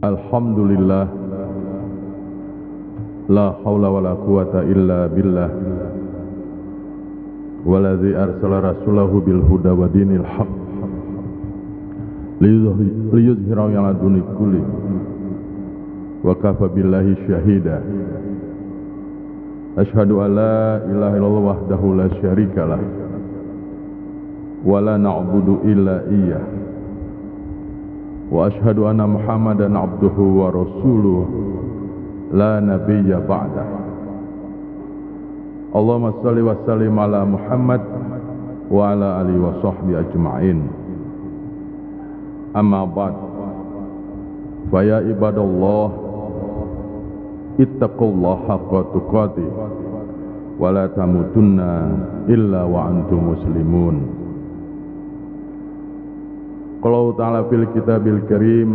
Alhamdulillah, la haula wa la quwata illa billah, waladzi arsala rasulahu bil huda wa dinil haq liyuzhirahu ala dini kulli wa kafa billahi syahida. Asyhadu an la ilaha illallah wahdahu la syarikalah wa la na'budu illa iyyah, wa asyhadu anna Muhammadan abduhu wa rasuluh la nabiyya ba'dah. Allahumma shalli wa sallim ala Muhammad wa ala alihi wa sahbihi ajma'in. Amma ba'd, fa ya ibadallah ittaqullaha haqqa tuqatih wa la tamutunna illa wa antum muslimun. Qala ta'ala fil kitabil karim,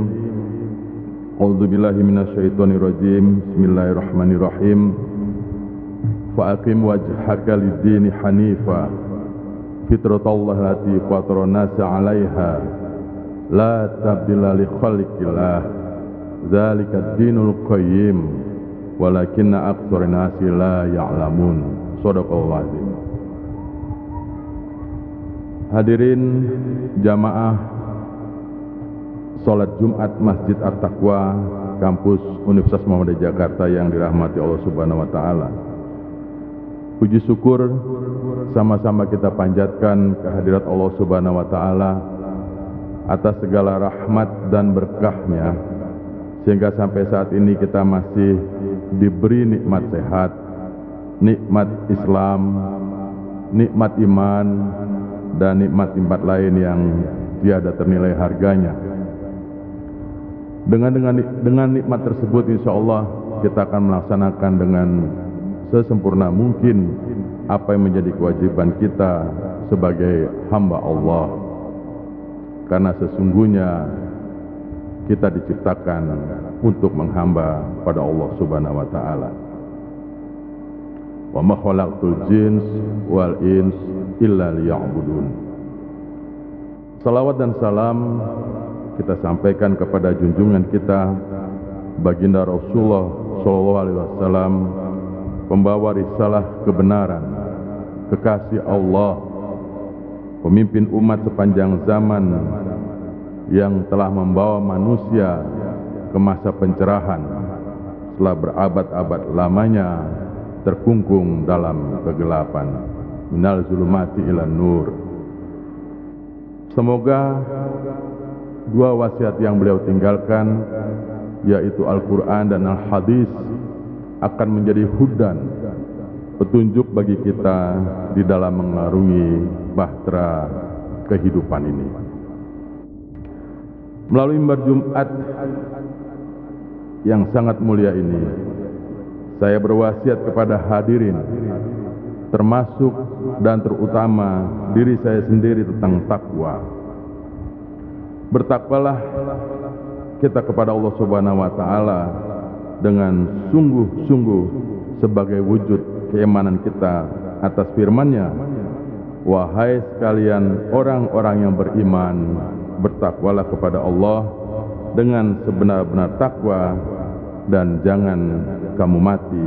a'udzu billahi minasyaitonir rajim, bismillahirrahmanirrahim. Fa aqim wajhaka lid-dini hanifa fitratallahi allati fatara an-nasa 'alaiha la tabdila li khalqillah dzalika ad-dinul qayyim walakinna aktsaran nasi la ya'lamun. Shadaqallahu azim. Hadirin jamaah Salat Jumat Masjid At-Taqwa Kampus Universitas Muhammadiyah Jakarta yang dirahmati Allah Subhanahu wa taala. Puji syukur sama-sama kita panjatkan kehadirat Allah Subhanahu wa taala atas segala rahmat dan berkahnya sehingga sampai saat ini kita masih diberi nikmat sehat, nikmat Islam, nikmat iman, dan nikmat-nikmat lain yang tiada ternilai harganya. Dengan nikmat tersebut insya Allah kita akan melaksanakan dengan sesempurna mungkin apa yang menjadi kewajiban kita sebagai hamba Allah, karena sesungguhnya kita diciptakan untuk menghamba pada Allah Subhanahu wa taala. Wa ma khalaqtul jins wal ins illa liya'budun. Salawat dan salam kita sampaikan kepada junjungan kita baginda Rasulullah sallallahu alaihi wasallam, pembawa risalah kebenaran, kekasih Allah, pemimpin umat sepanjang zaman yang telah membawa manusia ke masa pencerahan setelah berabad-abad lamanya terkungkung dalam kegelapan, minal zulumati ilan nur. Semoga dua wasiat yang beliau tinggalkan, yaitu Al-Quran dan Al-Hadis, akan menjadi hudan, petunjuk bagi kita di dalam mengarungi bahtera kehidupan ini. Melalui mimbar Jumat yang sangat mulia ini, saya berwasiat kepada hadirin, termasuk dan terutama diri saya sendiri, tentang takwa. Bertakwalah kita kepada Allah Subhanahu wa taala dengan sungguh-sungguh sebagai wujud keimanan kita atas firman-Nya, wahai sekalian orang-orang yang beriman, bertakwalah kepada Allah dengan sebenar-benar takwa dan jangan kamu mati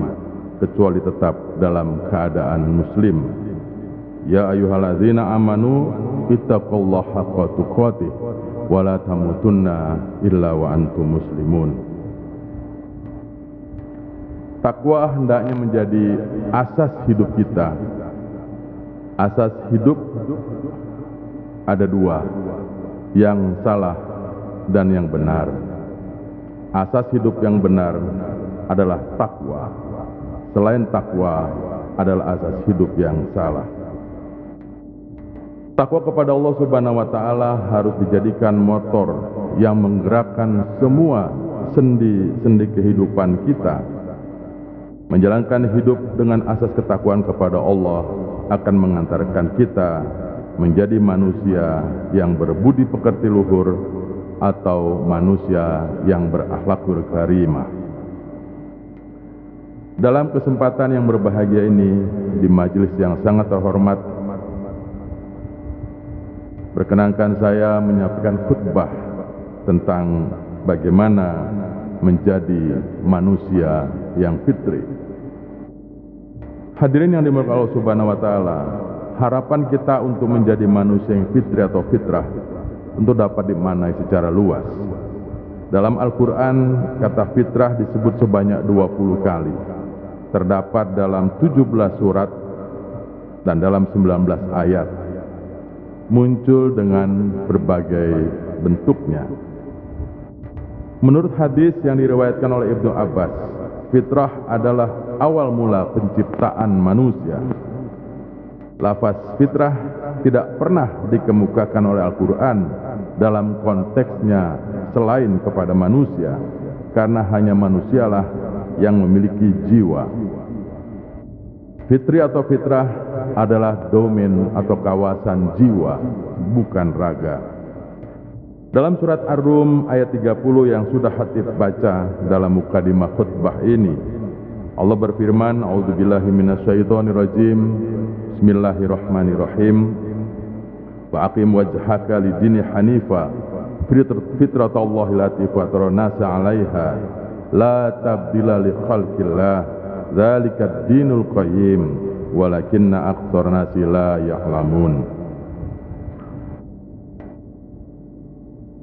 kecuali tetap dalam keadaan muslim. Ya ayyuhalladzina amanu ittaqullaha haqqa tuqatih wa la tamutunna illa wa antum muslimun. Takwa hendaknya menjadi asas hidup kita. Asas hidup ada dua, yang salah dan yang benar. Asas hidup yang benar adalah takwa. Selain takwa adalah asas hidup yang salah. Takwa kepada Allah Subhanahu wa taala harus dijadikan motor yang menggerakkan semua sendi-sendi kehidupan kita. Menjalankan hidup dengan asas ketakwaan kepada Allah akan mengantarkan kita menjadi manusia yang berbudi pekerti luhur atau manusia yang berakhlakul karimah. Dalam kesempatan yang berbahagia ini, di majelis yang sangat terhormat, perkenankan saya menyampaikan khutbah tentang bagaimana menjadi manusia yang fitri. Hadirin yang dimuliakan Allah Subhanahu wa taala, harapan kita untuk menjadi manusia yang fitri atau fitrah tentu dapat dimaknai secara luas. Dalam Al-Quran, kata fitrah disebut sebanyak 20 kali. Terdapat dalam 17 surat dan dalam 19 ayat. Muncul dengan berbagai bentuknya. Menurut hadis yang diriwayatkan oleh Ibnu Abbas, fitrah adalah awal mula penciptaan manusia. Lafaz fitrah tidak pernah dikemukakan oleh Al-Quran dalam konteksnya selain kepada manusia, karena hanya manusialah yang memiliki jiwa. Fitri atau fitrah adalah domain atau kawasan jiwa, bukan raga. Dalam surat Ar-Rum ayat 30 yang sudah Hatib baca dalam mukadimah khutbah ini, Allah berfirman, A'udzubillahi minasyaitonirrajim, Bismillahirrahmanirrahim, wa aqim wajhaka lidini hanifa fitratallahi lati fatara nasa 'alaiha la tabdila li khalqillah dzalika dinul qayyim walakinna aktsara nasi la ya'lamun.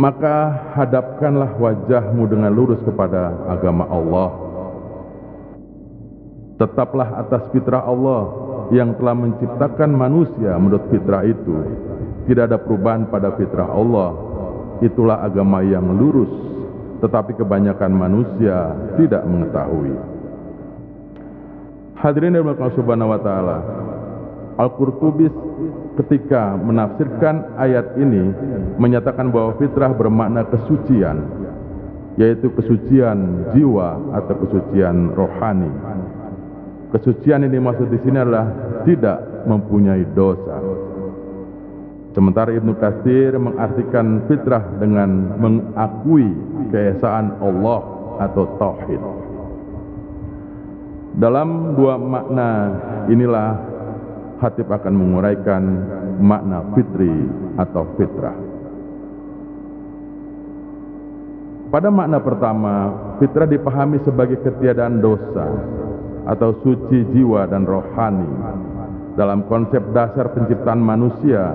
Maka hadapkanlah wajahmu dengan lurus kepada agama Allah. Tetaplah atas fitrah Allah yang telah menciptakan manusia menurut fitrah itu. Tidak ada perubahan pada fitrah Allah. Itulah agama yang lurus, tetapi kebanyakan manusia tidak mengetahui. Hadirin yang dirahmati Allah Subhanahu wa taala, Al-Qurtubi ketika menafsirkan ayat ini menyatakan bahwa fitrah bermakna kesucian, yaitu kesucian jiwa atau kesucian rohani. Kesucian ini maksud di sini adalah tidak mempunyai dosa. Sementara Ibnu Katsir mengartikan fitrah dengan mengakui keesaan Allah atau tauhid. Dalam dua makna inilah Hatib akan menguraikan makna fitri atau fitrah. Pada makna pertama, fitrah dipahami sebagai ketiadaan dosa atau suci jiwa dan rohani. Dalam konsep dasar penciptaan manusia,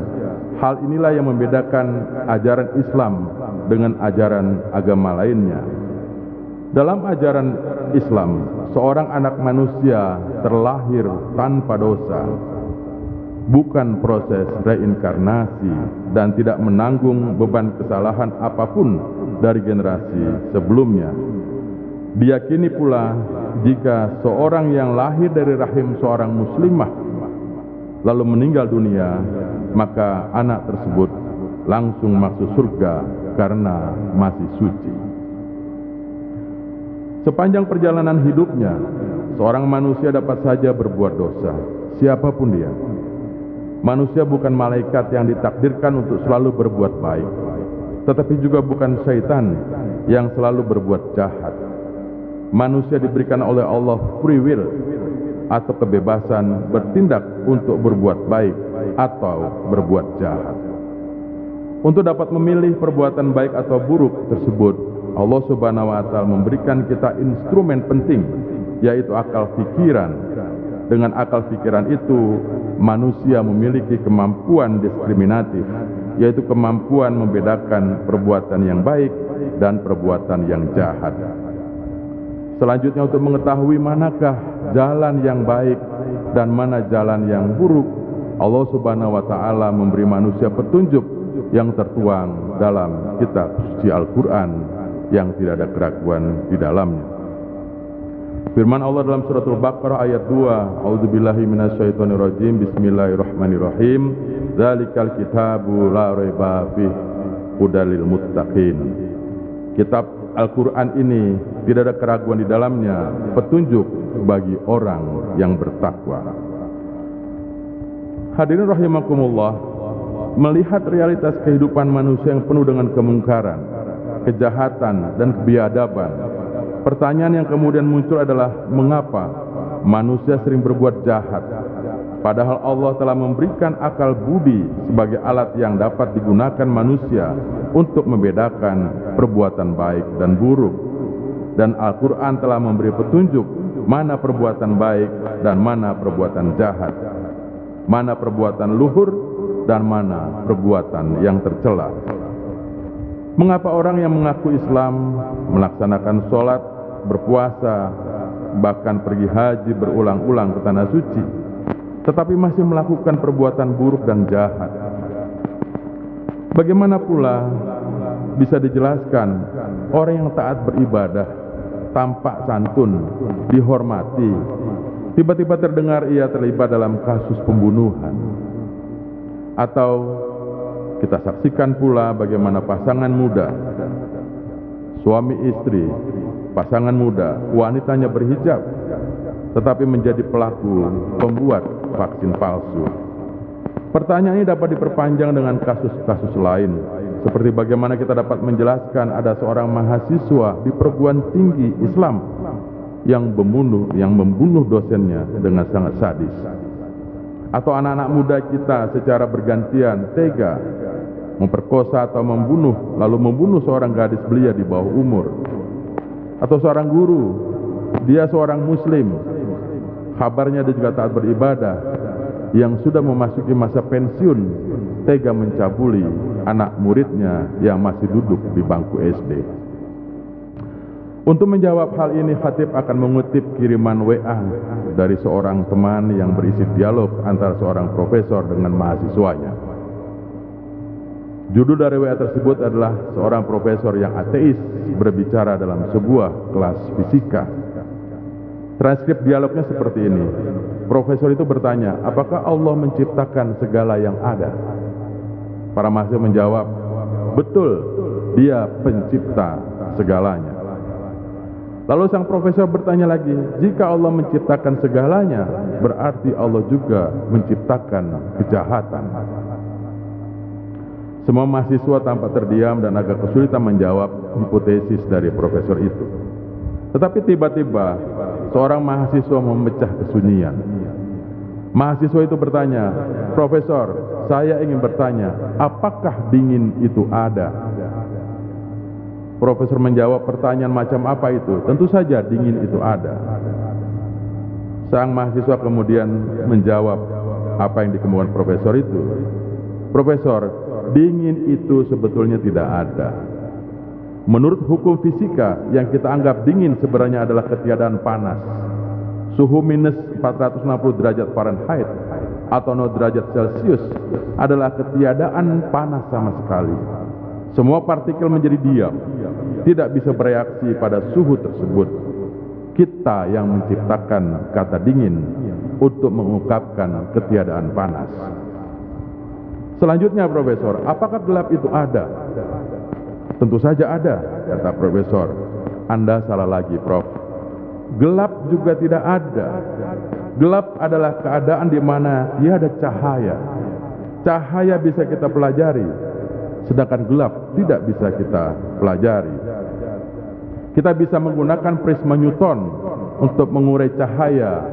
hal inilah yang membedakan ajaran Islam dengan ajaran agama lainnya. Dalam ajaran Islam, seorang anak manusia terlahir tanpa dosa, bukan proses reinkarnasi, dan tidak menanggung beban kesalahan apapun dari generasi sebelumnya. Diyakini pula jika seorang yang lahir dari rahim seorang muslimah lalu meninggal dunia, maka anak tersebut langsung masuk surga karena masih suci. Sepanjang perjalanan hidupnya, seorang manusia dapat saja berbuat dosa, siapapun dia. Manusia bukan malaikat yang ditakdirkan untuk selalu berbuat baik, tetapi juga bukan syaitan yang selalu berbuat jahat. Manusia diberikan oleh Allah free will atau kebebasan bertindak untuk berbuat baik atau berbuat jahat. Untuk dapat memilih perbuatan baik atau buruk tersebut, Allah Subhanahu wa taala memberikan kita instrumen penting, yaitu akal pikiran. Dengan akal pikiran itu, manusia memiliki kemampuan diskriminatif, yaitu kemampuan membedakan perbuatan yang baik dan perbuatan yang jahat. Selanjutnya, untuk mengetahui manakah jalan yang baik dan mana jalan yang buruk, Allah Subhanahu wa taala memberi manusia petunjuk yang tertuang dalam kitab suci Al-Quran yang tidak ada keraguan di dalamnya. Firman Allah dalam surat Al-Baqarah ayat 2, A'udzubillahi minasyaitonirrajim, Bismillahirrahmanirrahim, Dzalikal kitabu la raiba fihi hudal lil muttaqin. Kitab Al-Quran ini tidak ada keraguan di dalamnya, petunjuk bagi orang yang bertakwa. Hadirin rahimakumullah, melihat realitas kehidupan manusia yang penuh dengan kemungkaran, kejahatan, dan kebiadaban, pertanyaan yang kemudian muncul adalah mengapa manusia sering berbuat jahat, padahal Allah telah memberikan akal budi sebagai alat yang dapat digunakan manusia untuk membedakan perbuatan baik dan buruk. dan Al-Quran telah memberi petunjuk mana perbuatan baik dan mana perbuatan jahat, mana perbuatan luhur dan mana perbuatan yang tercela. Mengapa orang yang mengaku Islam, melaksanakan sholat, berpuasa, bahkan pergi haji berulang-ulang ke tanah suci, tetapi masih melakukan perbuatan buruk dan jahat? Bagaimana pula bisa dijelaskan orang yang taat beribadah, tampak santun, dihormati, tiba-tiba terdengar ia terlibat dalam kasus pembunuhan? Atau kita saksikan pula bagaimana pasangan muda, suami istri, pasangan muda, wanitanya berhijab, tetapi menjadi pelaku pembuat vaksin palsu. Pertanyaan ini dapat diperpanjang dengan kasus-kasus lain, seperti bagaimana kita dapat menjelaskan ada seorang mahasiswa di perguruan tinggi Islam yang membunuh dosennya dengan sangat sadis. Atau anak-anak muda kita secara bergantian tega memperkosa atau membunuh, lalu membunuh seorang gadis belia di bawah umur. Atau seorang guru, dia seorang muslim, kabarnya dia juga taat beribadah, yang sudah memasuki masa pensiun, tega mencabuli anak muridnya yang masih duduk di bangku SD. Untuk menjawab hal ini, khatib akan mengutip kiriman WA dari seorang teman yang berisi dialog antara seorang profesor dengan mahasiswanya. Judul dari WA tersebut adalah seorang profesor yang ateis berbicara dalam sebuah kelas fisika. Transkrip dialognya seperti ini. Profesor itu bertanya, apakah Allah menciptakan segala yang ada? Para mahasiswa menjawab, betul, Dia pencipta segalanya. Lalu sang profesor bertanya lagi, jika Allah menciptakan segalanya, berarti Allah juga menciptakan kejahatan. Semua mahasiswa tampak terdiam dan agak kesulitan menjawab hipotesis dari profesor itu. Tetapi tiba-tiba seorang mahasiswa memecah kesunyian. Mahasiswa itu bertanya, Profesor, saya ingin bertanya, apakah dingin itu ada? Profesor menjawab, pertanyaan macam apa itu? Tentu saja dingin itu ada. Sang mahasiswa kemudian menjawab apa yang dikemukakan profesor itu. Profesor, dingin itu sebetulnya tidak ada. Menurut hukum fisika, yang kita anggap dingin sebenarnya adalah ketiadaan panas. Suhu minus 460 derajat Fahrenheit atau 0 derajat Celcius adalah ketiadaan panas sama sekali. Semua partikel menjadi diam, tidak bisa bereaksi pada suhu tersebut. Kita yang menciptakan kata dingin untuk mengungkapkan ketiadaan panas. Selanjutnya, Profesor, apakah gelap itu ada? Tentu saja ada, kata Profesor. Anda salah lagi, Prof. Gelap juga tidak ada. Gelap adalah keadaan di mana tiada cahaya. Cahaya bisa kita pelajari, sedangkan gelap tidak bisa kita pelajari. Kita bisa menggunakan prisma Newton untuk mengurai cahaya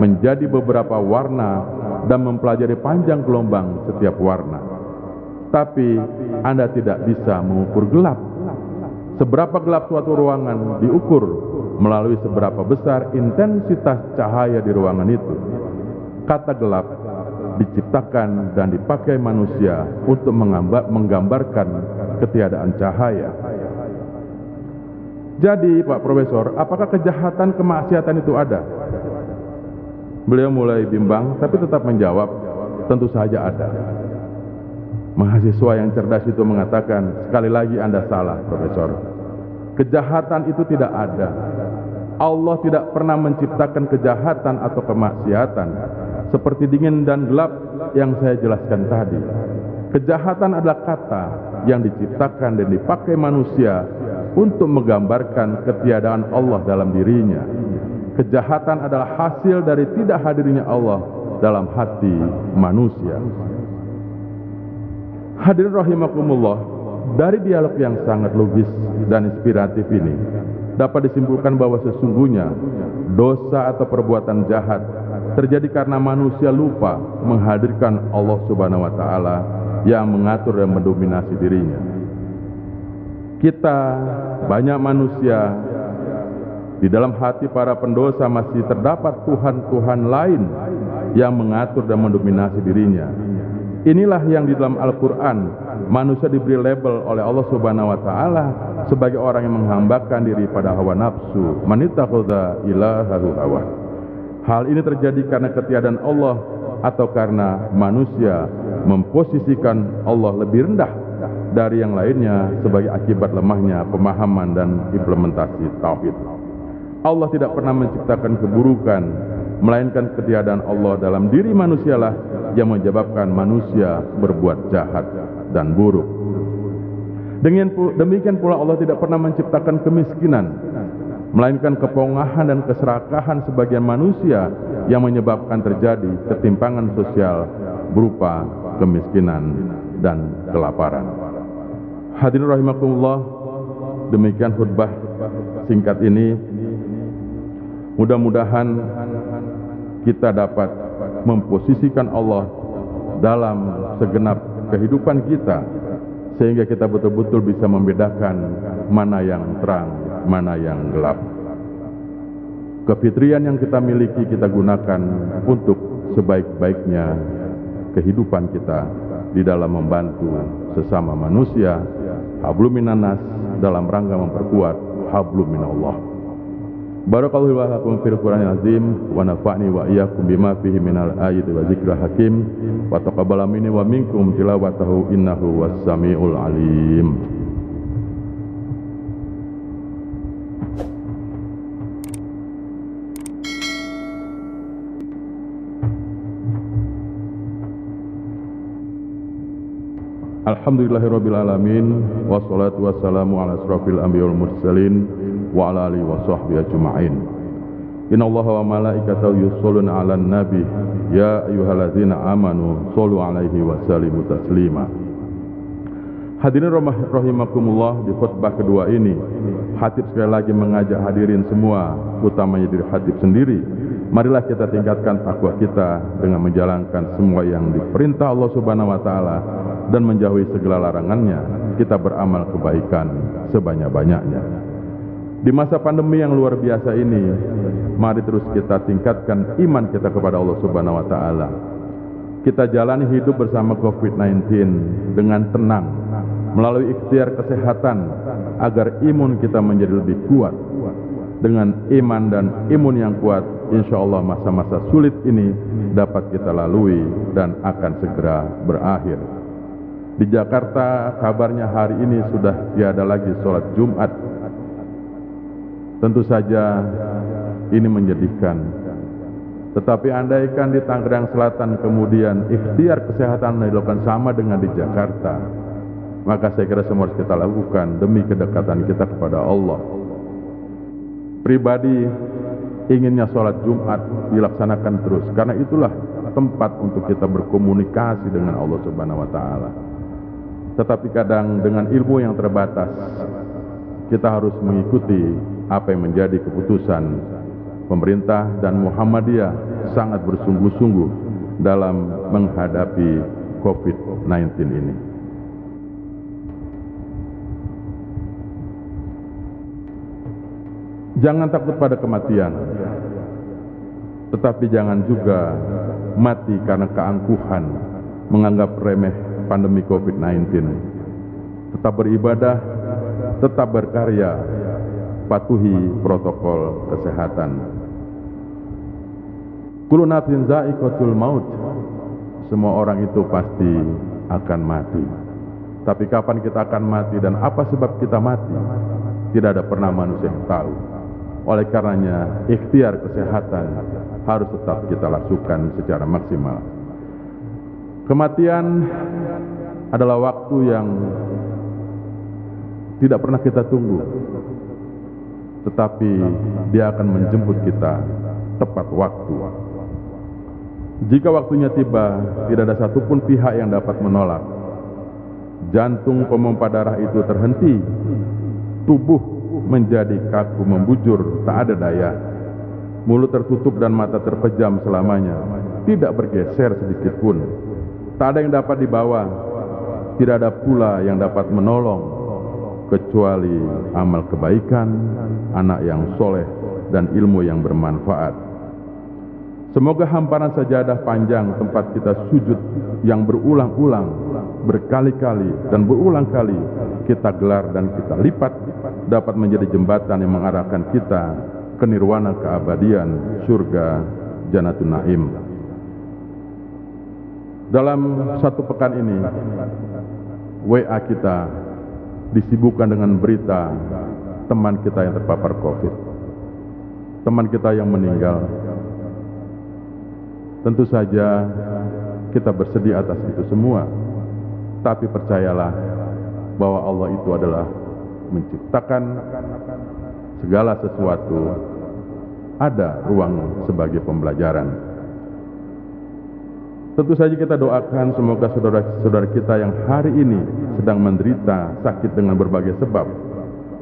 menjadi beberapa warna dan mempelajari panjang gelombang setiap warna. Tapi Anda tidak bisa mengukur gelap. Seberapa gelap suatu ruangan diukur melalui seberapa besar intensitas cahaya di ruangan itu. Kata gelap diciptakan dan dipakai manusia untuk menggambarkan ketiadaan cahaya. Jadi, Pak Profesor, apakah kejahatan kemaksiatan itu ada? Beliau mulai bimbang, tapi tetap menjawab, tentu saja ada. Mahasiswa yang cerdas itu mengatakan, sekali lagi Anda salah, Profesor. Kejahatan itu tidak ada. Allah tidak pernah menciptakan kejahatan atau kemaksiatan seperti dingin dan gelap yang saya jelaskan tadi. Kejahatan adalah kata yang diciptakan dan dipakai manusia untuk menggambarkan ketiadaan Allah dalam dirinya. Kejahatan adalah hasil dari tidak hadirnya Allah dalam hati manusia. Hadirin rahimakumullah, dari dialog yang sangat logis dan inspiratif ini dapat disimpulkan bahwa sesungguhnya dosa atau perbuatan jahat terjadi karena manusia lupa menghadirkan Allah Subhanahu wa taala yang mengatur dan mendominasi dirinya. Kita banyak manusia Di dalam hati para pendosa masih terdapat Tuhan-Tuhan lain yang mengatur dan mendominasi dirinya. Inilah yang di dalam Al-Quran manusia diberi label oleh Allah Subhanahu wa Ta'ala sebagai orang yang menghambakan diri pada hawa nafsu. Man ittakhadha ilahahu hawa. Hal ini terjadi karena ketiadaan Allah atau karena manusia memposisikan Allah lebih rendah dari yang lainnya sebagai akibat lemahnya pemahaman dan implementasi tauhid. Allah tidak pernah menciptakan keburukan, melainkan ketiadaan Allah dalam diri manusialah yang menyebabkan manusia berbuat jahat dan buruk. Demikian pula Allah tidak pernah menciptakan kemiskinan, melainkan kepongahan dan keserakahan sebagian manusia yang menyebabkan terjadi ketimpangan sosial berupa kemiskinan dan kelaparan. Hadirin rahimakumullah, demikian khutbah singkat ini. Mudah-mudahan kita dapat memposisikan Allah dalam segenap kehidupan kita, sehingga kita betul-betul bisa membedakan mana yang terang, mana yang gelap. Kefitrian yang kita miliki kita gunakan untuk sebaik-baiknya kehidupan kita di dalam membantu sesama manusia. Hablum minannas dalam rangka memperkuat hablum minallah. Barakallahu wa lakum fil Qur'anil azim wa nafa'ni wa iyyakum bima fihi minal ayati wa dzikril hakim wa taqabbala minni wa minkum tilawatahu innahu was-sami'ul alim. Alhamdulillahirabbil alamin wassalatu wassalamu ala asrofil anbiya'i wal mursalin wa ala alihi wa sahbihi ajma'in. Innallaha wa malaikatahu yusholluna 'alan nabi ya ayyuhalladzina amanu shollu 'alaihi wa sallimu taslima. Hadirin rahimakumullah, di khutbah kedua ini khatib sekali lagi mengajak hadirin semua, utamanya diri khatib sendiri, marilah kita tingkatkan takwa kita dengan menjalankan semua yang diperintah Allah Subhanahu wa Ta'ala dan menjauhi segala larangannya. Kita beramal kebaikan sebanyak-banyaknya. Di masa pandemi yang luar biasa ini, mari terus kita tingkatkan iman kita kepada Allah Subhanahu wa Ta'ala. Kita jalani hidup bersama COVID-19 dengan tenang, melalui ikhtiar kesehatan agar imun kita menjadi lebih kuat. Dengan iman dan imun yang kuat, insya Allah masa-masa sulit ini dapat kita lalui dan akan segera berakhir. Di Jakarta kabarnya hari ini sudah tiada lagi sholat Jumat. Tentu saja ini menyedihkan. Tetapi andaikan di Tangerang Selatan kemudian ikhtiar kesehatan dilakukan sama dengan di Jakarta, maka saya kira semua harus kita lakukan demi kedekatan kita kepada Allah. Pribadi inginnya sholat Jumat dilaksanakan terus, karena itulah tempat untuk kita berkomunikasi dengan Allah Subhanahu wa Ta'ala. Tetapi kadang dengan ilmu yang terbatas, kita harus mengikuti apa yang menjadi keputusan pemerintah, dan Muhammadiyah sangat bersungguh-sungguh dalam menghadapi COVID-19 ini. Jangan takut pada kematian, tetapi jangan juga mati karena keangkuhan menganggap remeh pandemi COVID-19. Tetap beribadah, tetap berkarya, patuhi protokol kesehatan. Kullu nafsin za'iqatul maut. Semua orang itu pasti akan mati. Tapi kapan kita akan mati dan apa sebab kita mati, tidak ada pernah manusia yang tahu. Oleh karenanya, ikhtiar kesehatan harus tetap kita lakukan secara maksimal. Kematian adalah waktu yang tidak pernah kita tunggu, tetapi dia akan menjemput kita tepat waktu. Jika waktunya tiba, tidak ada satupun pihak yang dapat menolak. Jantung pemompa darah itu terhenti, tubuh menjadi kaku membujur, tak ada daya. Mulut tertutup dan mata terpejam selamanya, tidak bergeser sedikit pun. Tak ada yang dapat dibawa, tidak ada pula yang dapat menolong, kecuali amal kebaikan, anak yang soleh, dan ilmu yang bermanfaat. Semoga hamparan sajadah panjang tempat kita sujud yang berulang-ulang, berkali-kali dan berulang kali kita gelar dan kita lipat dapat menjadi jembatan yang mengarahkan kita ke nirwana keabadian surga Jannatun Naim. Dalam satu pekan ini, WA kita disibukkan dengan berita teman kita yang terpapar COVID, teman kita yang meninggal. Tentu saja kita bersedih atas itu semua, tapi percayalah bahwa Allah itu adalah menciptakan segala sesuatu, ada ruang sebagai pembelajaran. Tentu saja kita doakan semoga saudara-saudara kita yang hari ini sedang menderita sakit dengan berbagai sebab,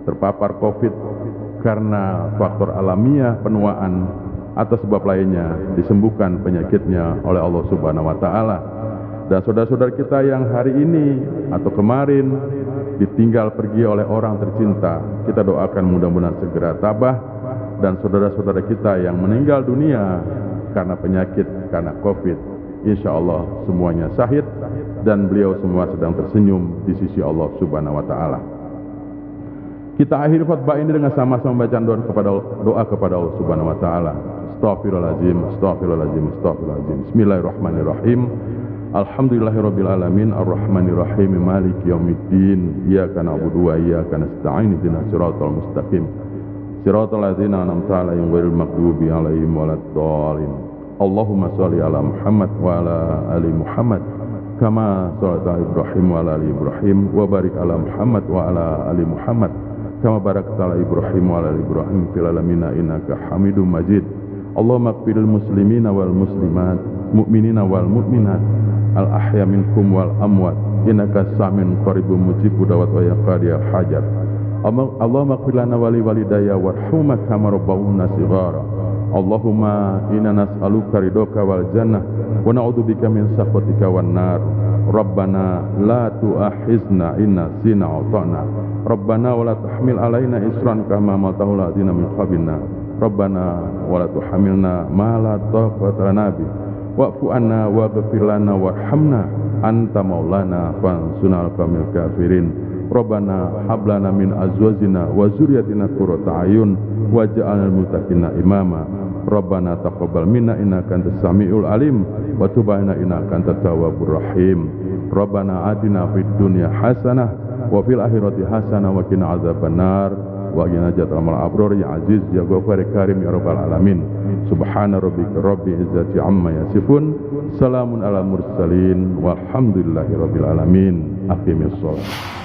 terpapar COVID karena faktor alamiah penuaan atau sebab lainnya, disembuhkan penyakitnya oleh Allah Subhanahu wa Ta'ala. Dan saudara-saudara kita yang hari ini atau kemarin ditinggal pergi oleh orang tercinta, kita doakan mudah-mudahan segera tabah. Dan saudara-saudara kita yang meninggal dunia karena penyakit, karena COVID, insya Allah semuanya syahid dan beliau semua sedang tersenyum di sisi Allah Subhanahu wa Ta'ala. Kita akhiri khutbah ini dengan sama-sama bacaan doa kepada Allah Subhanahu wa Ta'ala. Astaghfirullahaladzim, astaghfirullahaladzim, astaghfirullahaladzim. Bismillahirrahmanirrahim. Alhamdulillahirabbil alamin, arrahmanirrahim, maliki yaumiddin. Iyyaka na'budu wa iyyaka nasta'in. Ihdinas siratal mustaqim. Siratal ladzina an'amta 'alaihim ghairil maghdubi 'alaihim waladdallin. Allahumma shalli ala Muhammad wa ala ali Muhammad kama shallaita ala Ibrahim wa ala ali Ibrahim wa barik ala Muhammad wa ala ali Muhammad kama barakta ala Ibrahim wa ala ali Ibrahim fil alamin innaka Hamidum Majid. Allahumma ighfiril muslimina wal muslimat, mu'minina wal mu'minat, al ahya minkum wal amwat, innaka samiun qaribun mujibud da'wat wa yaqdiyal hajat. Allahumma ighfir lana wa li walidayya warhamhuma kama rabbawna shighara. Allahumma inna nas'aluka ridhoka wal jannah wa na'udzubika min sakhatika wan nar. Rabbana la tu'akhizna in nasina aw akhtana. Rabbana wa la tahmil alaina isran kama hamaltahu 'alal ladzina min qablina. Rabbana wa la tuhamilna ma la taqata lana bi. Wa'fu 'anna waghfir lana warhamna anta maulana fansurna 'alal qawmil kafirin. Rabbana hab lana min azwajina wa dzurriyyatina qurrata a'yun waj'alna lil muttaqina imama. Rabbana taqabbal minna innaka antas samiul alim wa tub 'alaina innaka antat tawwabur rahim. Rabbana atina fid dunya hasanah wa fil akhirati hasanah wa qina adzabannar. Wa qina adzamal abror ya aziz ya ghafur karim ya rabbal alamin. Subhana rabbika rabbil izzati amma yasifun. Salamun alal mursalin walhamdulillahi rabbil alamin. Aqimissalah.